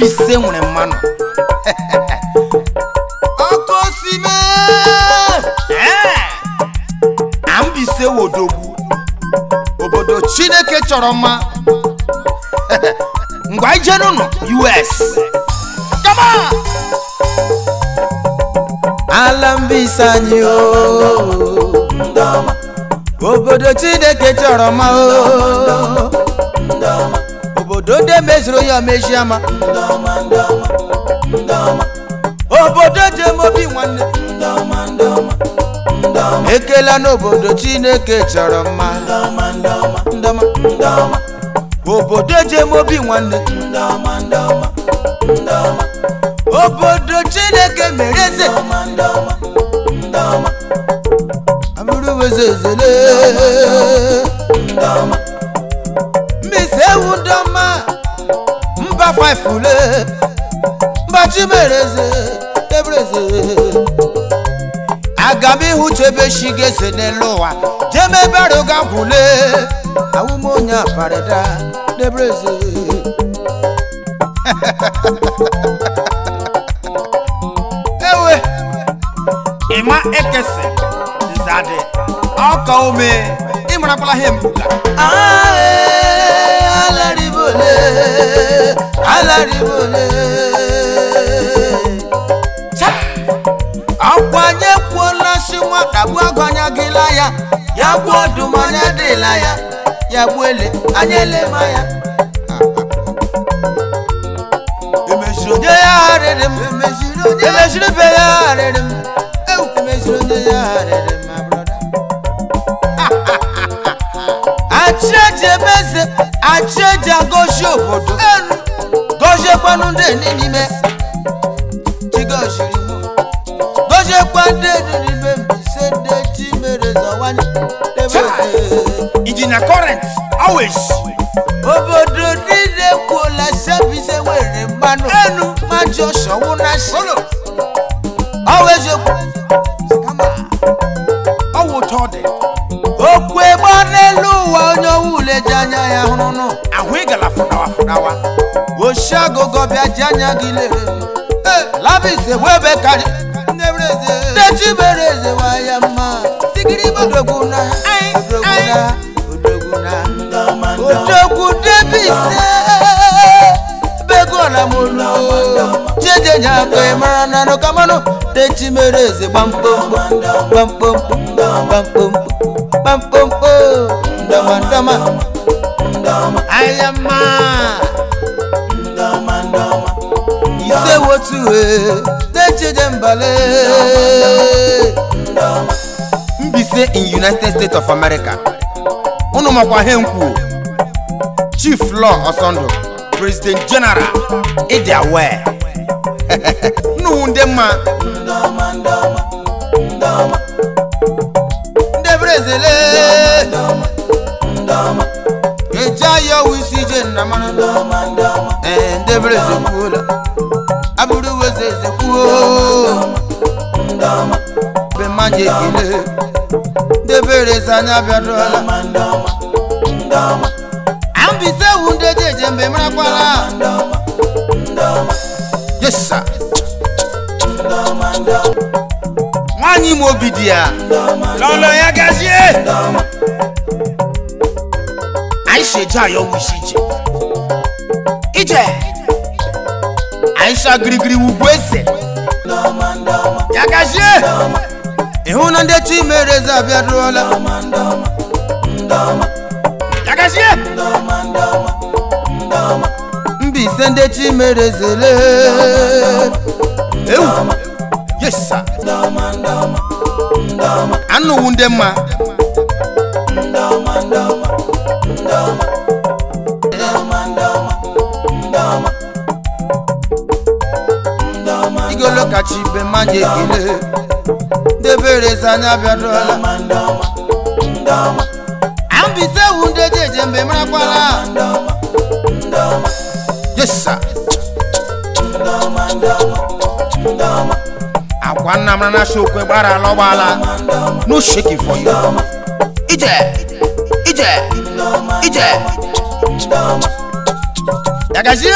ambise nwere mmanụ okosime ambise wodogbu obodo Chineke chọrọ mma ngwa ijenu no US come on alambise anyị o ndoma obodo Chineke chọrọ mma o obodo de mezuru ya mejiama ndoma obodo je mobi nwanne ndoma ekela n'obodo Chineke chọrọ mma ndoma obodo je mobi nwanne ndoma obodo Chineke mereze ndoma amuru wezezele ndoma mise wundoma mba 5 ule mba chimereze ebreze agami huchebe shigeze nelowa jeme baroga kule awumonya pareda debreze ewe ima ekese zade aka ome imra pala hembuka alaribole akwanye kwona shimwa kabu agwanya gilaya ya gwodu manya delaya ya gwele anyele maya emejiro ya redem emejiro be ya redem emejiro ya redem my brother acheje beze acheje goshi obodo goje kwanu de ninime tigoshiri mo goje kwande ninime bisende timereza wani ijina current always obodo dide kola service were manu enu majo sowo na solo always come on owo tode okwe gbanelu wa onyo wule janya ya hununu ahwigala funawa oshagogo bia janya gilere labise webe kari nebreze dechibereze wayama sigiri bodoguna odogu debise begola mulu jeje nyako marana no kamano dechimereze bampombo ndama ayama ise wotu dejeje mbale mbise in United States of America unu makwa henku Chief Law Osondo President General idi aware nu ndema ndebrezele ejayo wisije ndamana ndebreze kula aburu wezeze kuo be manje kile ndebereza nya biadola ambise wunde jeje mbe mrakwala yes sir mwanyi mobidia lolo ya gazie aisha jayo wishije ije aisha grigri ugwese ya gazie ihuna nde chimereza biadola ya gazie mbise nde chimerezele ewu yes sir anu wunde ma igolo kachibe manje kile debereza nya biadola ambise wunde jeje mbe mrakwala yes sir akwana mrana shokwe bara lobala no shaking for you ije yagazie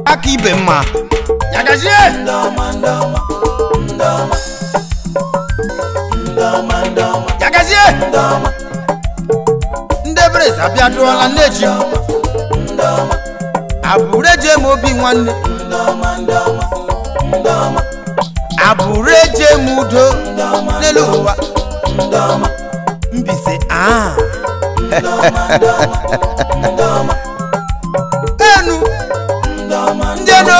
Aki bema Yagazie Yagazie Ndebre zabiado ala neji Abureje mobi nwanne Abureje mudo Neluwa Mbise Enu Njeno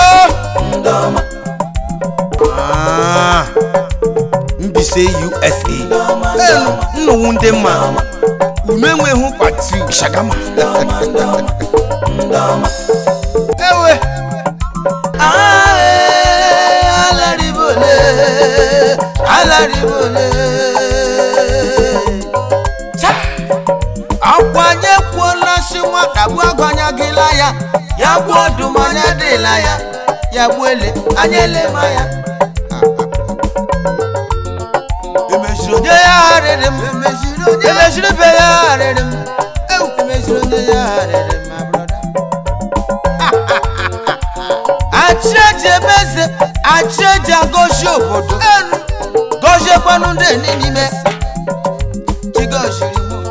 Mbise USA Enu Nno nde ma Umenwe hu pati Shagama Ewe Alaribole Cha Akwanye kwona shimwa Kabu agwanya gila ya Ya gwodu mane dila ya Ya gwele anyele maya Emeshiro ya redem Emeshiro be ya redem Emeshiro ya redem my brother Acheje beze Acheje goshi obodo Goshi kwanu de nime Chigoshi rimu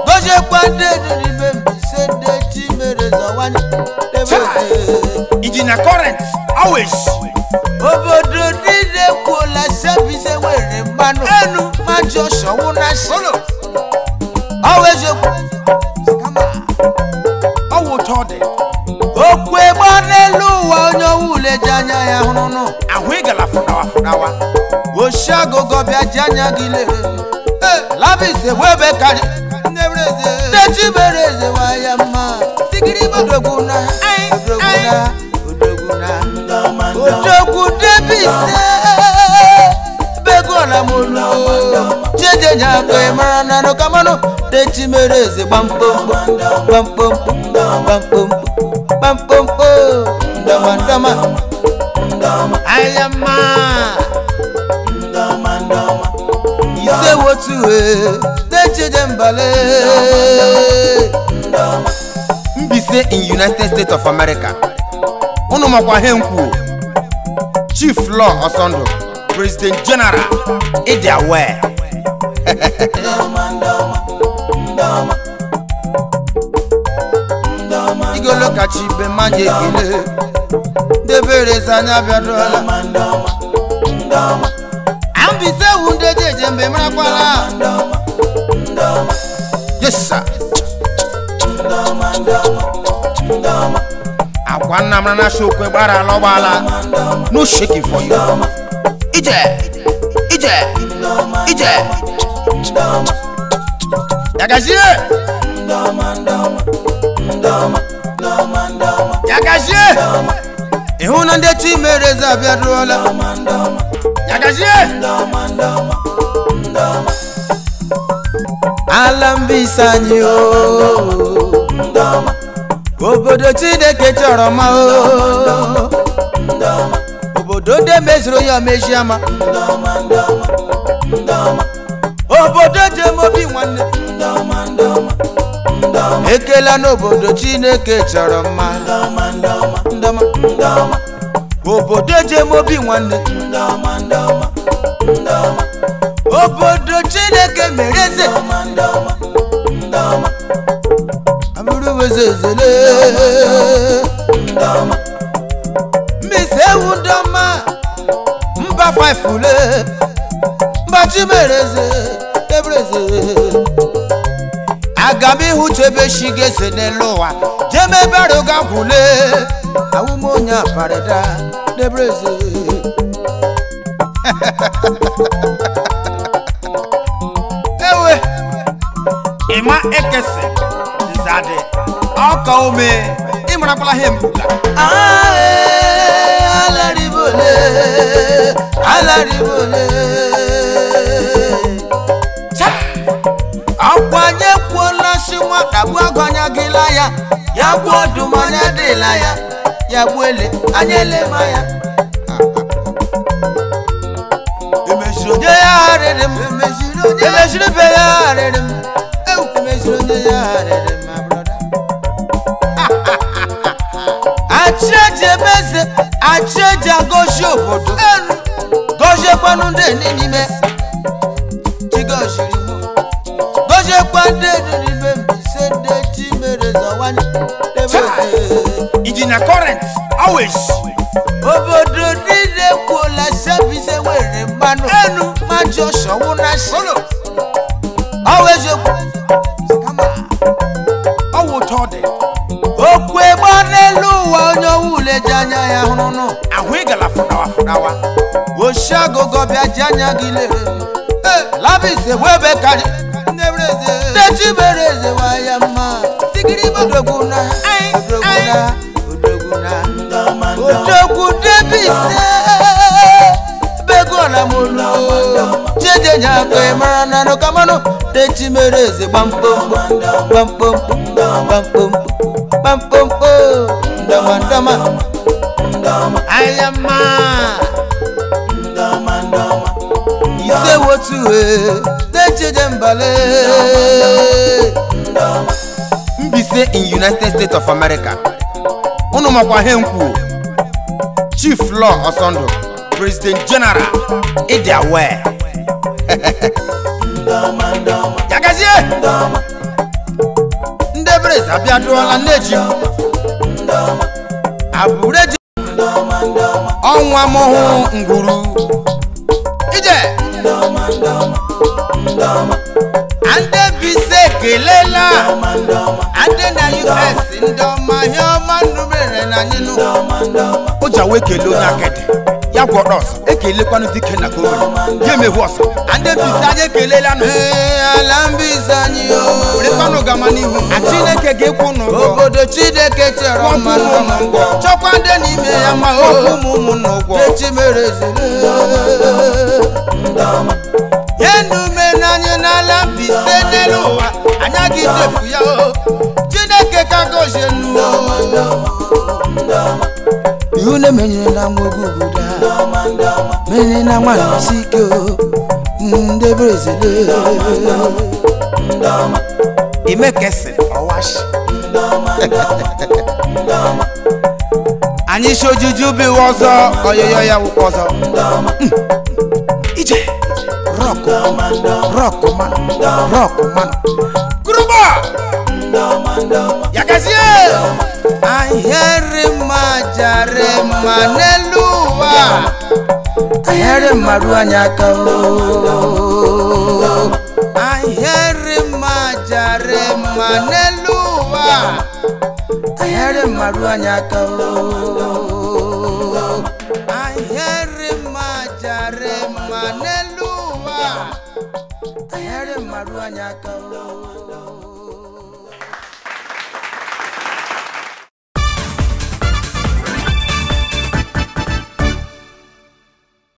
Goshi kwanu de nime Mbise de chimereza wani Ijina current always Obodo nide kuola Sebise were manu Enu Majo showu na solo Always Come on Owo tode Okwe manelu wa onyo ule janya ya hununu Ahwigala funawa Oshago gobya janya gilere Labise webe kari Nebreze Dechi bereze wa yama Sigiriba Odoguna Odogu debise Begola mulu Jeje nyako emarana no kamano Dechi mereze Bampompo Ndama Ayama Ise wotu Deche mbale Mbise in United States of America Uno makwa henku Chief Law Osondo President General Idi aware Igolo kachibe manje kile Debere sanya biadola Ambise wunde jeje mbemra kwala Yes sir Akwana mrana shokwe bara lobala No shaking for you Ije Yagazie Yagazie Ihuna nde chimereza biadola Yagazie Alambisa nyo Obodo Chineke chọrọ ma o Obodo de mezuru ya mejiama Obodo je mobi nwanne Ekela n'obodo Chineke chọrọ ma Obodo je mobi nwanne Obodo Chineke mereze Amuru wezezele Mise undoma Mba faifule Mba chimereze Debreze Agami huchebe shigeze neloa Jeme baroga kule Awumonya pareda Debreze Ewe Ima ekese Zade Aka ome Imra pala hembuka Alaribole Cha Akwanye kwona shimwa Kabu agwanya gila ya Ya gwodu mane dila ya Ya gwele anyele maya ya redim emeshiro be ya redim emeshiro ya redim my brother acheje beze acheje goshi obodo goshi kwanu de n'ime tigoshiri mo goshi kwande n'ime mbise de chimere zawani Ijina current always obodo nile kwuola sebise were mmanụ enu majo showu na solo always owo tode okwe gbanelu wa onye wule janya ya hụnụ ahụ igala fudawa oshagogo bịa janya gị lere labise webe kari ndechi bereze wa ya mma sigiri bodoguna odogwu debise begola mulu jeje nyakwe marana no kamano ndechi bereze bampompo ndama ayama ise wotu ndechi mbale mbise in United States of America unu makwa henku Chief Law Osondo President General Idi Aware yagazie ndebrez abiaduola neji abureji onwa mohu nguru ije ande bise kelela ande na US ndoma hioma numere na nyinu oja wekele onya kede ya gwodos ekele kwanu dike na gomere yemehu oso ande bise aje kelela no alambisa nyi o rekwanu gamani hu achineke gekwu no obodo chineke chere mmanụ chokwande n'ime ya ma ụmụ n'ụgwọ echimereze yenume n'anyị n'ala mbise n'elu ụwa anya gị chefu ya o chineke ka gozie nu ihu na-emenyere na nwa oguguda menye na nwa nsike o ndeberezele imekesi ọwashi anyị shojuju bi ọzọ oyoyo ya wụkwa ọzọ ije rock man guruba yagazie ahịrị majare ma n'elu ụwa ahịrị marụ anya aka o ahịrị majare ma n'elu ụwa ahịrị marụ anya aka o ahịrị majare ma n'elu ụwa ahịrị marụ anya aka o